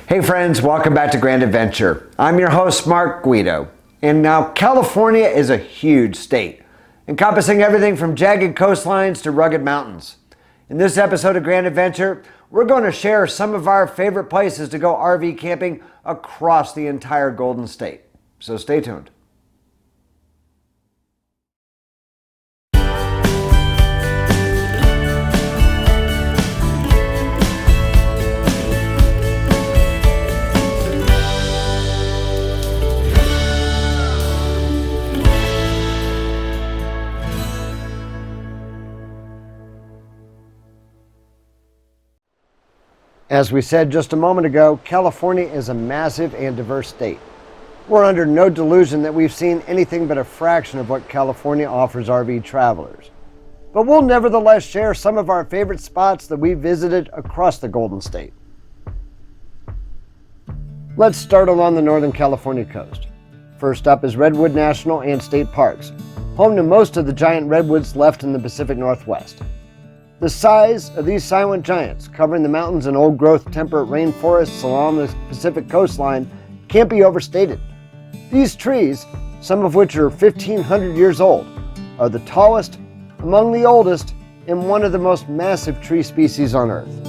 Hey friends, welcome back to Grand Adventure. I'm your host, Mark Guido. And now California is a huge state, encompassing everything from jagged coastlines to rugged mountains. In this episode of Grand Adventure, we're going to share some of our favorite places to go RV camping across the entire Golden State. So stay tuned. As we said just a moment ago, California is a massive and diverse state. We're under no delusion that we've seen anything but a fraction of what California offers RV travelers. But we'll nevertheless share some of our favorite spots that we visited across the Golden State. Let's start along the Northern California coast. First up is Redwood National and State Parks, home to most of the giant redwoods left in the Pacific Northwest. The size of these silent giants, covering the mountains and old-growth temperate rainforests along the Pacific coastline, can't be overstated. These trees, some of which are 1,500 years old, are the tallest, among the oldest, and one of the most massive tree species on Earth.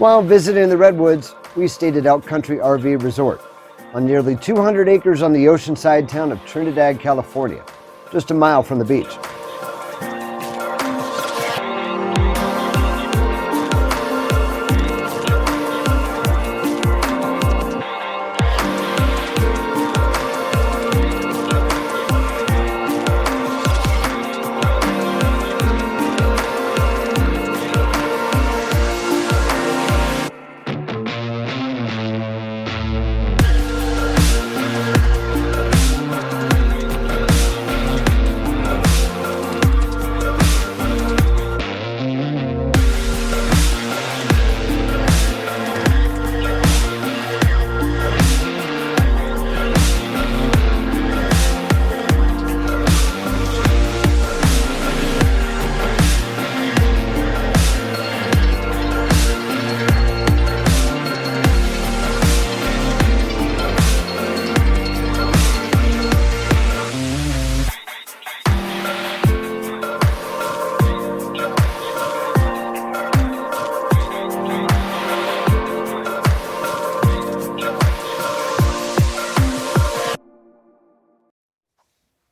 While visiting the Redwoods, we stayed at Elk Country RV Resort on nearly 200 acres on the oceanside town of Trinidad, California, just a mile from the beach.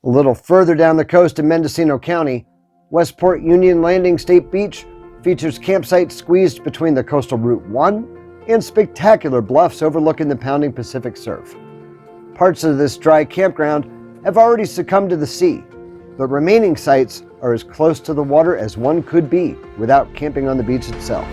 A little further down the coast in Mendocino County, Westport-Union Landing State Beach features campsites squeezed between the coastal Route 1 and spectacular bluffs overlooking the pounding Pacific surf. Parts of this dry campground have already succumbed to the sea, but remaining sites are as close to the water as one could be without camping on the beach itself.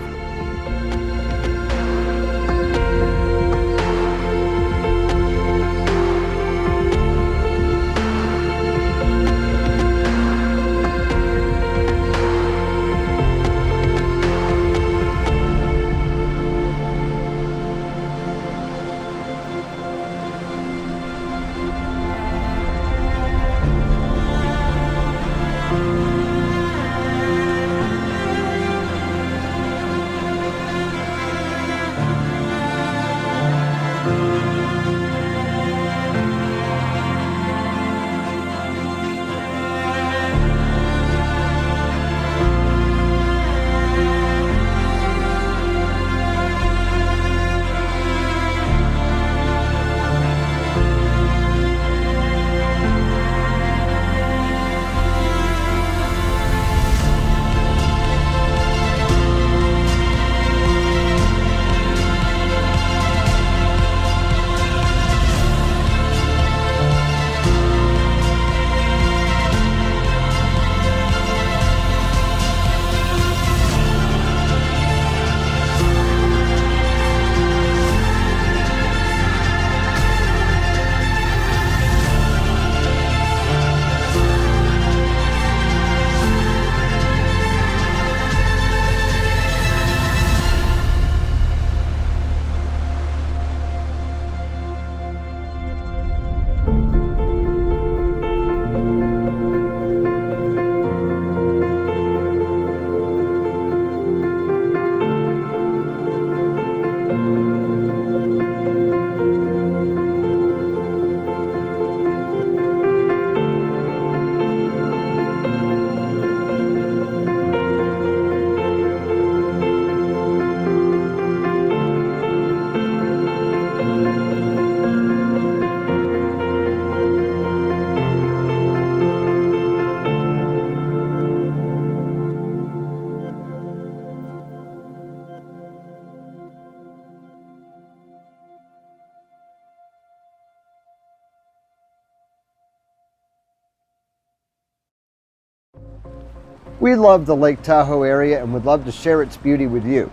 We love the Lake Tahoe area and would love to share its beauty with you,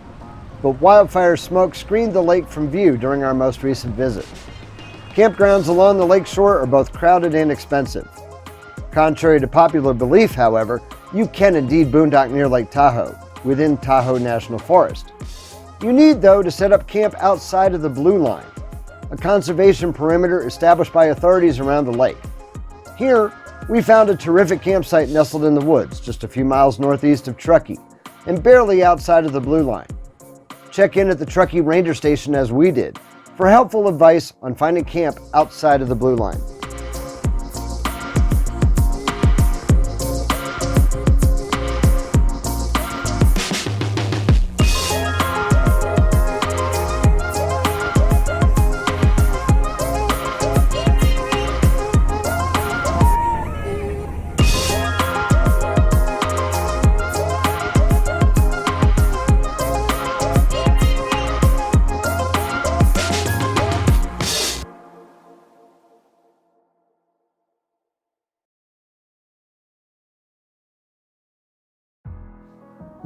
but wildfire smoke screened the lake from view during our most recent visit. Campgrounds along the lake shore are both crowded and expensive. Contrary to popular belief, however, you can indeed boondock near Lake Tahoe, within Tahoe National Forest. You need, though, to set up camp outside of the Blue Line, a conservation perimeter established by authorities around the lake. Here, we found a terrific campsite nestled in the woods, just a few miles northeast of Truckee, and barely outside of the Blue Line. Check in at the Truckee Ranger Station as we did, for helpful advice on finding camp outside of the Blue Line.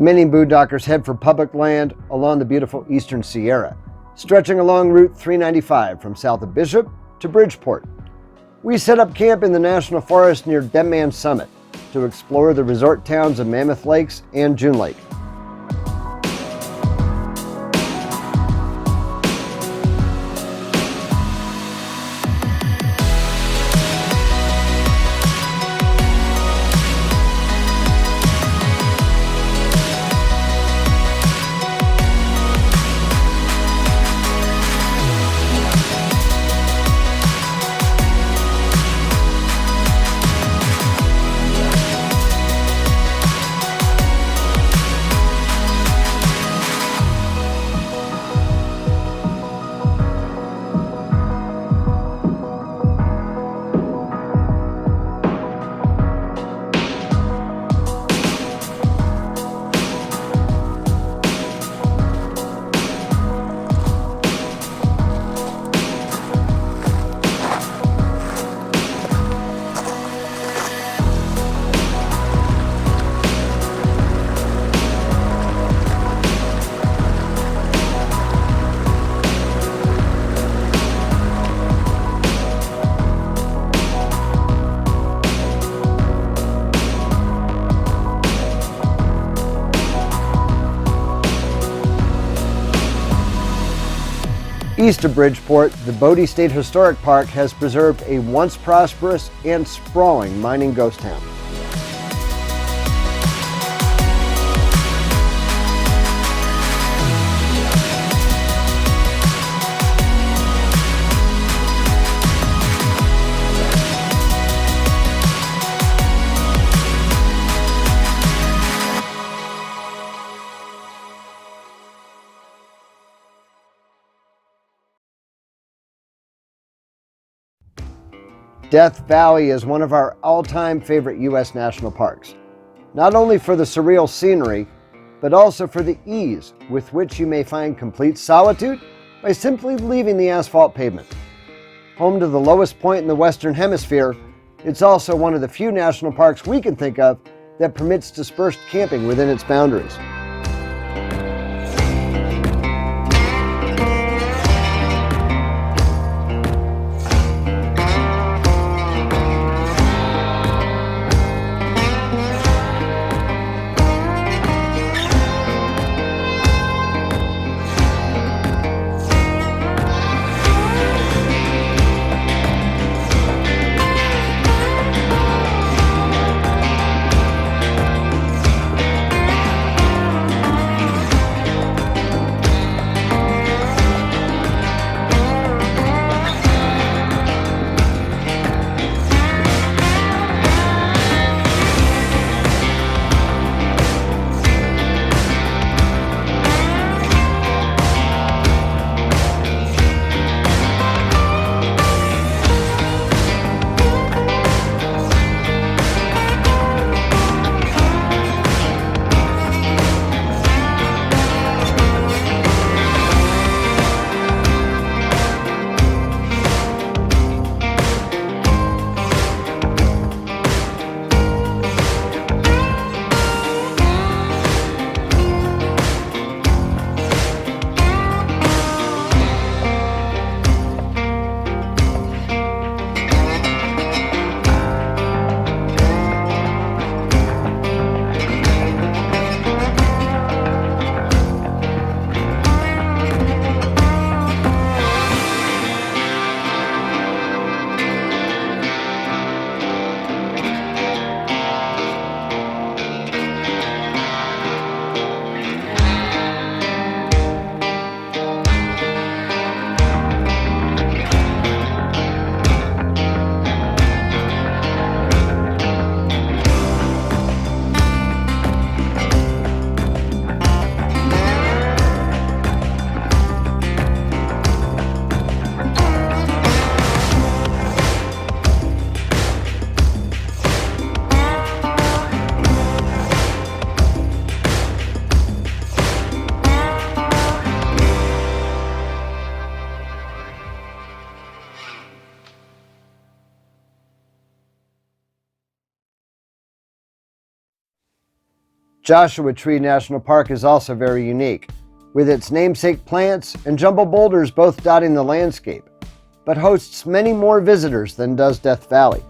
Many boondockers head for public land along the beautiful Eastern Sierra, stretching along Route 395 from south of Bishop to Bridgeport. We set up camp in the National Forest near Dead Man Summit to explore the resort towns of Mammoth Lakes and June Lake. East of Bridgeport, the Bodie State Historic Park has preserved a once prosperous and sprawling mining ghost town. Death Valley is one of our all-time favorite U.S. national parks, not only for the surreal scenery, but also for the ease with which you may find complete solitude by simply leaving the asphalt pavement. Home to the lowest point in the Western Hemisphere, it's also one of the few national parks we can think of that permits dispersed camping within its boundaries. Joshua Tree National Park is also very unique, with its namesake plants and jumbo boulders both dotting the landscape, but hosts many more visitors than does Death Valley.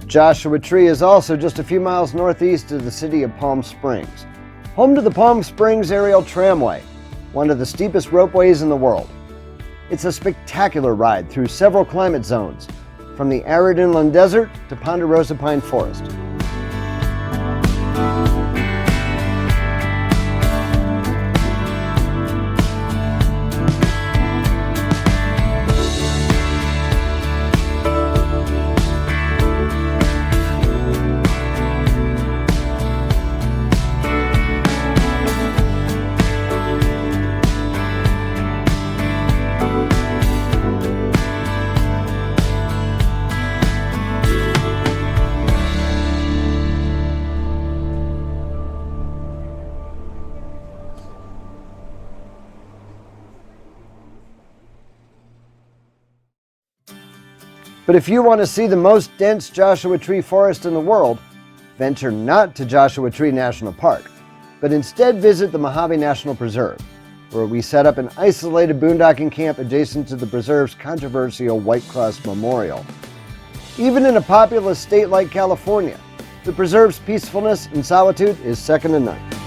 Joshua Tree is also just a few miles northeast of the city of Palm Springs, home to the Palm Springs Aerial Tramway, one of the steepest ropeways in the world. It's a spectacular ride through several climate zones, from the arid inland desert to ponderosa pine forest. But if you want to see the most dense Joshua Tree forest in the world, venture not to Joshua Tree National Park, but instead visit the Mojave National Preserve, where we set up an isolated boondocking camp adjacent to the preserve's controversial White Cross Memorial. Even in a populous state like California, the preserve's peacefulness and solitude is second to none.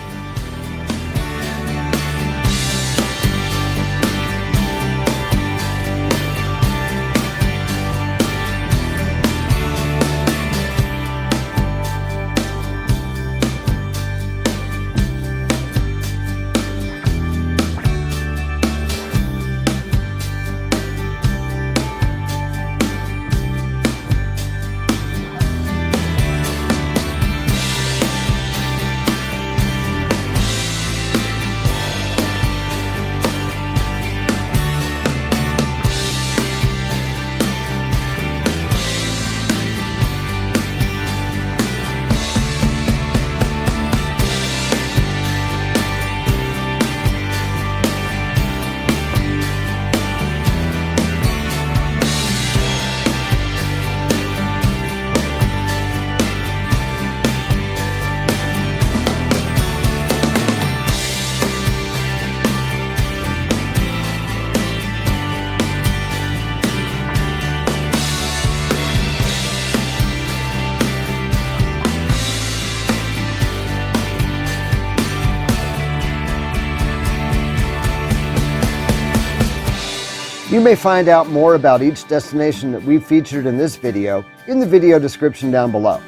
You may find out more about each destination that we've featured in this video in the video description down below.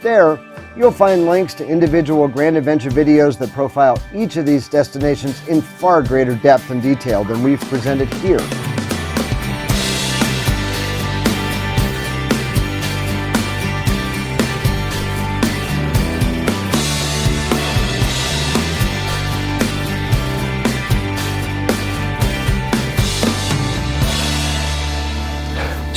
There, you'll find links to individual Grand Adventure videos that profile each of these destinations in far greater depth and detail than we've presented here.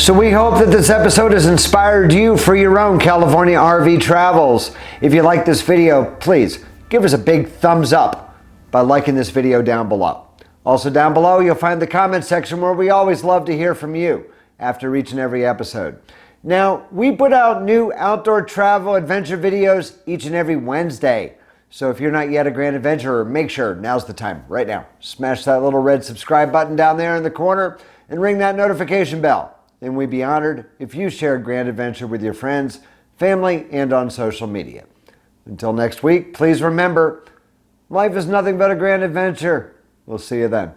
So we hope that this episode has inspired you for your own California RV travels. If you like this video, please give us a big thumbs up by liking this video down below. Also down below, you'll find the comment section where we always love to hear from you after each and every episode. Now, we put out new outdoor travel adventure videos each and every Wednesday. So if you're not yet a Grand Adventurer, make sure now's the time, right now. Smash that little red subscribe button down there in the corner and ring that notification bell. And we'd be honored if you shared Grand Adventure with your friends, family, and on social media. Until next week, please remember, life is nothing but a grand adventure. We'll see you then.